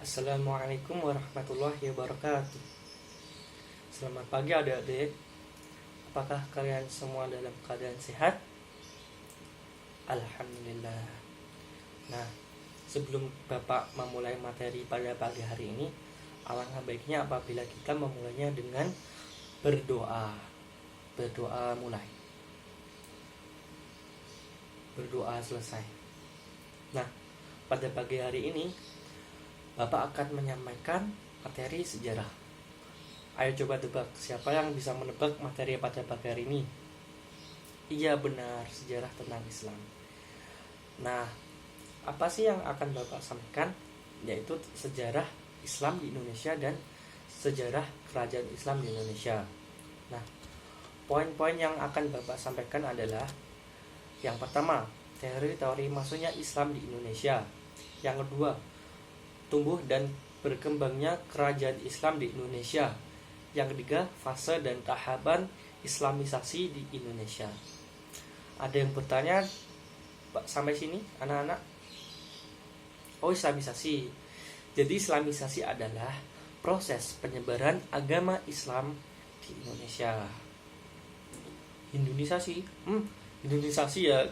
Assalamualaikum warahmatullahi wabarakatuh. Selamat pagi adik-adik. Apakah kalian semua dalam keadaan sehat? Alhamdulillah. Nah, sebelum Bapak memulai materi pada pagi hari ini, alangkah baiknya apabila kita memulainya dengan berdoa. Berdoa mulai, berdoa selesai. Nah, pada pagi hari ini Bapak akan menyampaikan materi sejarah. Ayo coba tebak, siapa yang bisa menebak materi pada pagi hari ini? Iya benar, sejarah tentang Islam. Nah, apa sih yang akan Bapak sampaikan? Yaitu sejarah Islam di Indonesia dan sejarah kerajaan Islam di Indonesia. Nah, poin-poin yang akan Bapak sampaikan adalah: yang pertama, teori-teori masuknya Islam di Indonesia. Yang kedua, tumbuh dan berkembangnya kerajaan Islam di Indonesia. Yang ketiga, fase dan tahapan Islamisasi di Indonesia. Ada yang bertanya, Pak, sampai sini anak-anak? Oh, Islamisasi. Jadi Islamisasi adalah proses penyebaran agama Islam di Indonesia. Hinduisasi, Hinduisasi ya,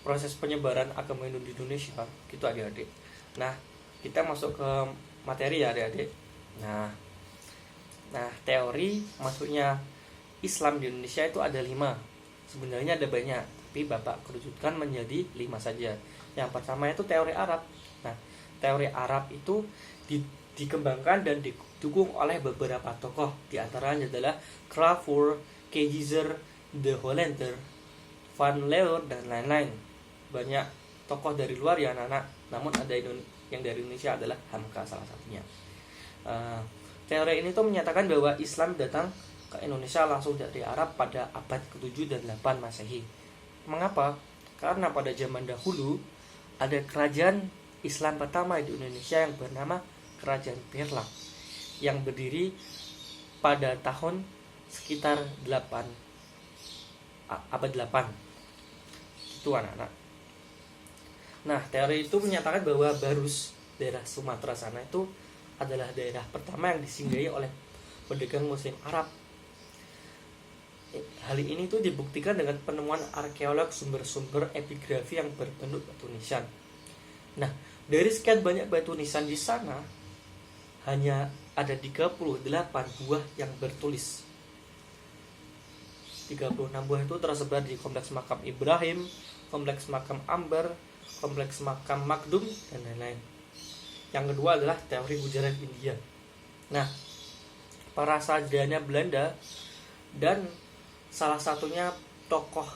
proses penyebaran agama Hindu di Indonesia. Gitu adik-adik. Nah, kita masuk ke materi ya adik-adik. Nah, teori masuknya Islam di Indonesia itu ada 5. Sebenarnya ada banyak, tapi Bapak kerucutkan menjadi 5 saja. Yang pertama itu teori Arab. Nah, teori Arab itu dikembangkan dan didukung oleh beberapa tokoh. Di antaranya adalah Crawford, Keizer, De Hollander, Van Leeuwen, dan lain-lain. Banyak tokoh dari luar ya anak-anak, namun ada yang dari Indonesia adalah Hamka salah satunya. Teori ini tuh menyatakan bahwa Islam datang ke Indonesia langsung dari Arab pada abad ke-7 dan 8 Masehi. Mengapa? Karena pada zaman dahulu ada kerajaan Islam pertama di Indonesia yang bernama Kerajaan Perlak, yang berdiri pada tahun sekitar abad 8. Itu anak-anak. Nah, teori itu menyatakan bahwa Barus, daerah Sumatera sana itu adalah daerah pertama yang disinggahi oleh pedagang Muslim Arab. Hal ini tuh dibuktikan dengan penemuan arkeolog sumber-sumber epigrafi yang berbentuk batu nisan. Nah, dari sekian banyak batu nisan di sana, hanya ada 38 buah yang bertulis. 36 buah itu tersebar di kompleks makam Ibrahim, kompleks makam Amber, kompleks makam Makdum, dan lain-lain. Yang kedua adalah teori Gujarat India. Nah, para sarjana Belanda dan salah satunya tokoh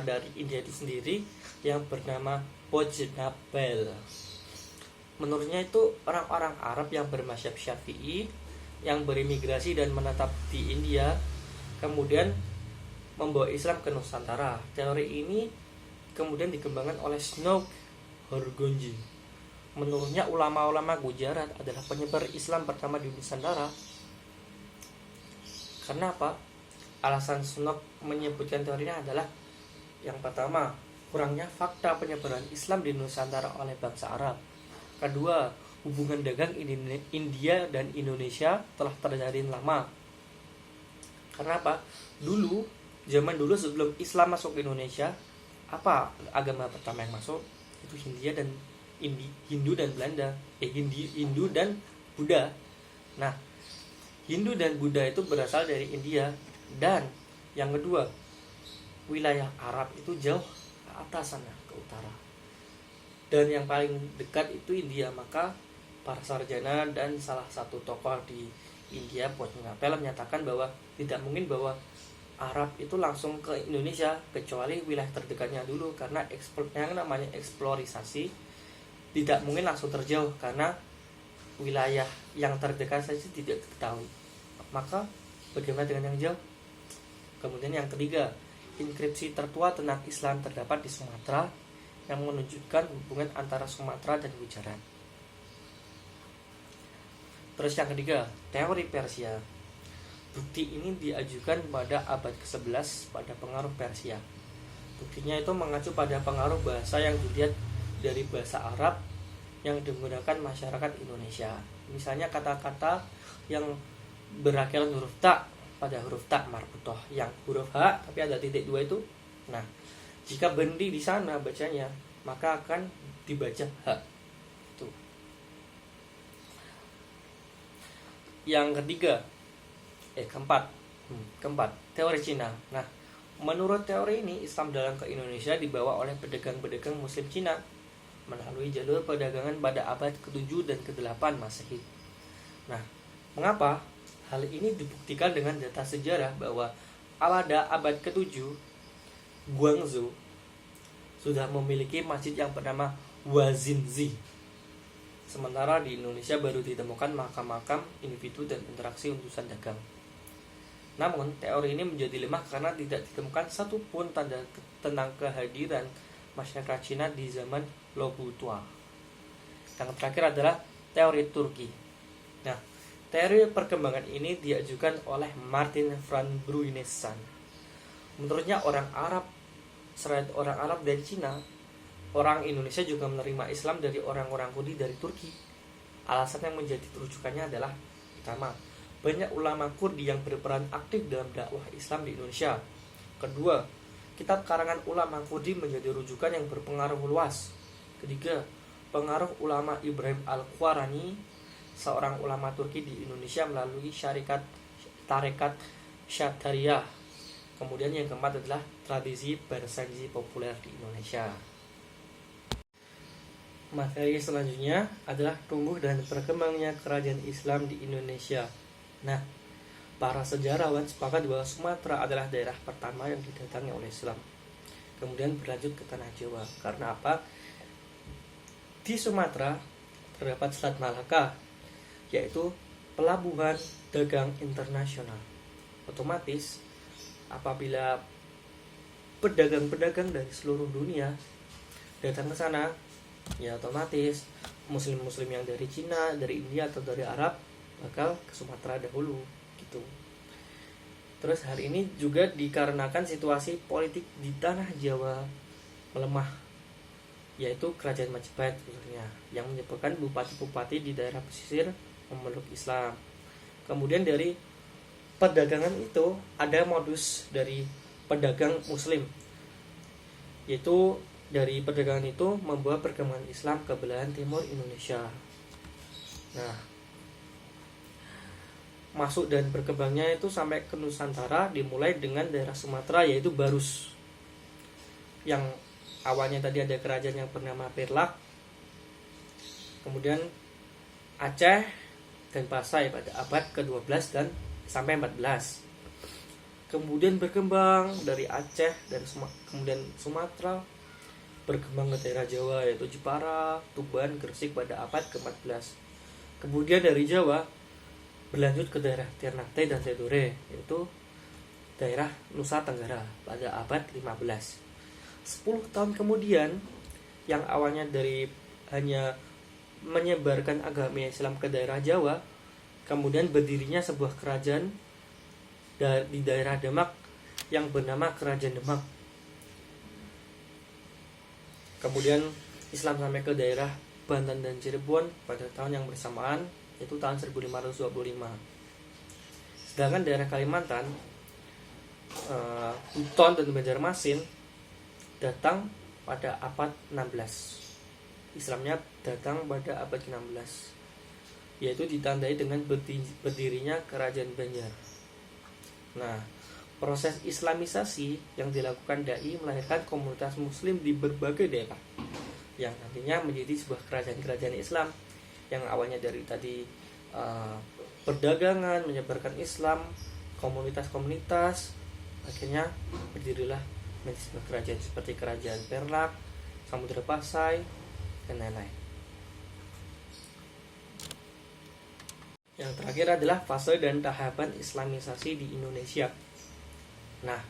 dari India itu sendiri yang bernama Bojnabel. Menurutnya itu orang-orang Arab yang bermazhab Syafi'i yang berimigrasi dan menetap di India kemudian membawa Islam ke Nusantara. Teori ini kemudian dikembangkan oleh Snow Horgonji. Menurutnya ulama-ulama Gujarat adalah penyebar Islam pertama di Nusantara. Karena apa? Alasan Snow menyebutkan teorinya adalah: yang pertama, kurangnya fakta penyebaran Islam di Nusantara oleh bangsa Arab. Kedua, hubungan dagang India dan Indonesia telah terjalin lama. Karena apa? Zaman dulu sebelum Islam masuk ke Indonesia, apa agama pertama yang masuk? Itu Hindu dan Belanda. Hindu dan Buddha. Nah, Hindu dan Buddha itu berasal dari India. Dan yang kedua, wilayah Arab itu jauh ke atas sana, ke utara. Dan yang paling dekat itu India. Maka para sarjana dan salah satu tokoh di India, Bojnabel, menyatakan bahwa tidak mungkin bahwa Arab itu langsung ke Indonesia kecuali wilayah terdekatnya dulu, karena yang namanya eksplorisasi tidak mungkin langsung terjauh karena wilayah yang terdekat saja tidak diketahui. Maka bagaimana dengan yang jauh? Kemudian yang ketiga, inskripsi tertua tentang Islam terdapat di Sumatera yang menunjukkan hubungan antara Sumatera dan Gujarat. Terus yang ketiga, teori Persia. Bukti ini diajukan pada abad ke-11 pada pengaruh Persia. Buktinya itu mengacu pada pengaruh bahasa yang dilihat dari bahasa Arab yang digunakan masyarakat Indonesia. Misalnya kata-kata yang berakhiran huruf ta pada huruf ta marbutoh, yang huruf h tapi ada titik dua itu. Nah, jika bendi di sana bacanya, maka akan dibaca h. Itu. Yang keempat, teori Cina. Nah, menurut teori ini, Islam datang ke Indonesia dibawa oleh pedagang-pedagang Muslim Cina melalui jalur perdagangan pada abad ke-7 dan ke-8 Masehi. Nah, mengapa? Hal ini dibuktikan dengan data sejarah bahwa pada abad ke-7, Guangzhou sudah memiliki masjid yang bernama Huaxinzi. Sementara di Indonesia baru ditemukan makam-makam individu dan interaksi utusan dagang. Namun, teori ini menjadi lemah karena tidak ditemukan satupun tanda tentang kehadiran masyarakat Cina di zaman Lobu Tua. Yang terakhir adalah teori Turki. Nah, teori perkembangan ini diajukan oleh Martin van Bruinessen. Menurutnya orang Arab dari Cina, orang Indonesia juga menerima Islam dari orang-orang Yahudi dari Turki. Alasan yang menjadi rujukannya adalah pertama, banyak ulama Kurdi yang berperan aktif dalam dakwah Islam di Indonesia. Kedua, kitab karangan ulama Kurdi menjadi rujukan yang berpengaruh luas. Ketiga, pengaruh ulama Ibrahim Al-Qurani, seorang ulama Turki di Indonesia melalui tarekat Syadhariyah. Kemudian yang keempat adalah tradisi bersaji populer di Indonesia. Materi selanjutnya adalah tumbuh dan berkembangnya kerajaan Islam di Indonesia. Nah, para sejarawan sepakat bahwa Sumatera adalah daerah pertama yang didatangi oleh Islam. Kemudian berlanjut ke tanah Jawa. Karena apa? Di Sumatera terdapat Selat Malaka, yaitu pelabuhan dagang internasional. Otomatis apabila pedagang-pedagang dari seluruh dunia datang ke sana, ya otomatis muslim-muslim yang dari Cina, dari India atau dari Arab bakal ke Sumatera dahulu gitu. Terus hal ini juga dikarenakan situasi politik di tanah Jawa melemah, yaitu kerajaan Majapahit sebenarnya, yang menyebabkan bupati-bupati di daerah pesisir memeluk Islam. Kemudian dari perdagangan itu ada modus dari pedagang muslim, yaitu dari perdagangan itu membawa perkembangan Islam ke belahan timur Indonesia. Nah, masuk dan berkembangnya itu sampai ke Nusantara dimulai dengan daerah Sumatera, yaitu Barus, yang awalnya tadi ada kerajaan yang bernama Perlak, kemudian Aceh dan Pasai pada abad ke-12 dan sampai 14. Kemudian berkembang dari Aceh dan kemudian Sumatera berkembang ke daerah Jawa, yaitu Jepara, Tuban, Gresik pada abad ke-14. Kemudian dari Jawa berlanjut ke daerah Ternate dan Tidore, yaitu daerah Nusa Tenggara pada abad 15. 10 tahun kemudian, yang awalnya dari hanya menyebarkan agama Islam ke daerah Jawa, kemudian berdirinya sebuah kerajaan di daerah Demak yang bernama Kerajaan Demak. Kemudian Islam sampai ke daerah Banten dan Cirebon pada tahun yang bersamaan, yaitu tahun 1525. Sedangkan daerah Kalimantan, Buton dan Banjarmasin datang pada abad 16. Islamnya datang pada abad ke-16, yaitu ditandai dengan berdirinya Kerajaan Banjar. Nah, proses Islamisasi yang dilakukan dai melahirkan komunitas muslim di berbagai daerah yang nantinya menjadi sebuah kerajaan-kerajaan Islam yang awalnya dari tadi perdagangan, menyebarkan Islam, komunitas-komunitas, akhirnya berdirilah menjadi sebuah kerajaan seperti Kerajaan Perlak, Samudra Pasai, dan lain-lain. Yang terakhir adalah fase dan tahapan Islamisasi di Indonesia. Nah,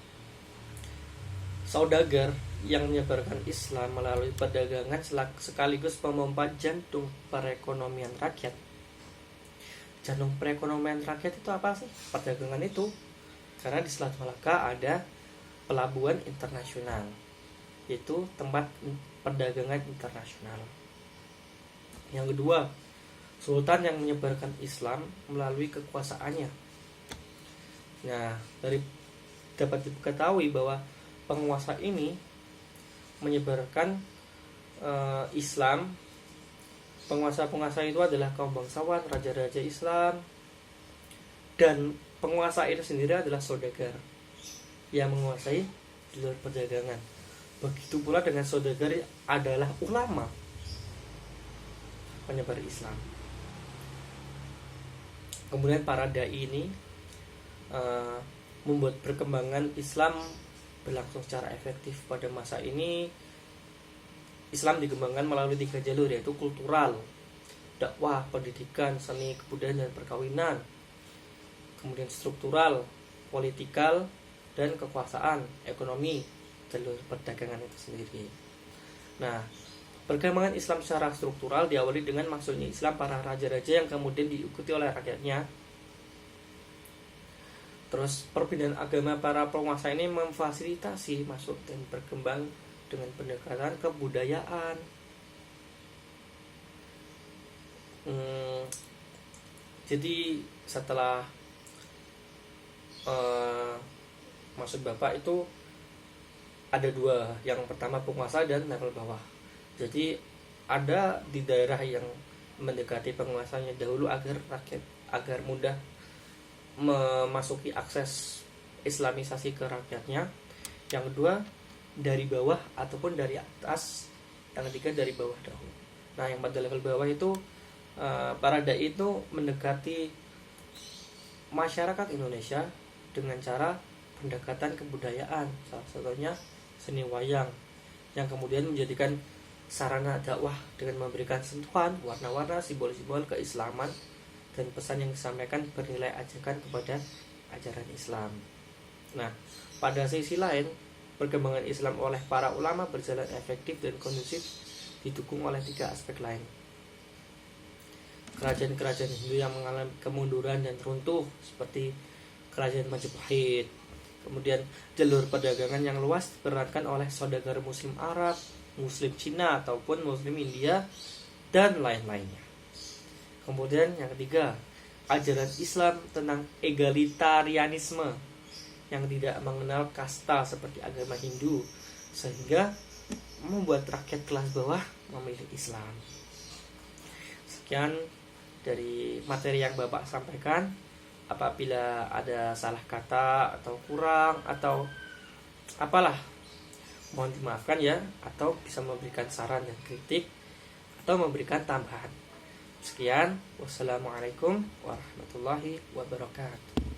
saudagar yang menyebarkan Islam melalui perdagangan sekaligus pemompa jantung perekonomian rakyat. Jantung perekonomian rakyat itu apa sih? Perdagangan itu. Karena di Selat Malaka ada pelabuhan internasional, yaitu tempat perdagangan internasional. Yang kedua, sultan yang menyebarkan Islam melalui kekuasaannya. Nah, dapat diketahui bahwa penguasa ini menyebarkan Islam. Penguasa-penguasa itu adalah kaum bangsawan, raja-raja Islam, dan penguasa itu sendiri adalah saudagar yang menguasai jalur perdagangan. Begitu pula dengan saudagar adalah ulama penyebar Islam. Kemudian para dai ini membuat perkembangan Islam berlangsung secara efektif. Pada masa ini Islam dikembangkan melalui 3 jalur, yaitu kultural, dakwah, pendidikan, seni, kebudayaan, dan perkawinan. Kemudian struktural, politikal, dan kekuasaan, ekonomi, jalur perdagangan itu sendiri. Nah, perkembangan Islam secara struktural diawali dengan masuknya Islam para raja-raja yang kemudian diikuti oleh rakyatnya. Terus perbedaan agama para penguasa ini memfasilitasi masuk dan berkembang dengan pendekatan kebudayaan. Jadi setelah maksud Bapak itu ada 2, yang pertama penguasa dan level bawah. Jadi ada di daerah yang mendekati penguasanya dahulu agar mudah memasuki akses islamisasi ke rakyatnya. Yang kedua dari bawah ataupun dari atas. Yang ketiga dari bawah dahulu. Nah, yang pada level bawah itu para dai itu mendekati masyarakat Indonesia dengan cara pendekatan kebudayaan, salah satunya seni wayang, yang kemudian menjadikan sarana dakwah dengan memberikan sentuhan warna-warna, simbol-simbol keislaman dan pesan yang disampaikan bernilai ajakan kepada ajaran Islam. Nah, pada sisi lain, perkembangan Islam oleh para ulama berjalan efektif dan kondusif didukung oleh 3 aspek lain. Kerajaan-kerajaan Hindu yang mengalami kemunduran dan runtuh seperti kerajaan Majapahit. Kemudian jalur perdagangan yang luas diperankan oleh saudagar Muslim Arab, Muslim Cina ataupun Muslim India dan lain-lainnya. Kemudian yang ketiga, ajaran Islam tentang egalitarianisme yang tidak mengenal kasta seperti agama Hindu, sehingga membuat rakyat kelas bawah memilih Islam. Sekian dari materi yang Bapak sampaikan. Apabila ada salah kata atau kurang atau apalah, mohon dimaafkan ya, atau bisa memberikan saran dan kritik atau memberikan tambahan. Sekian, wassalamualaikum warahmatullahi wabarakatuh.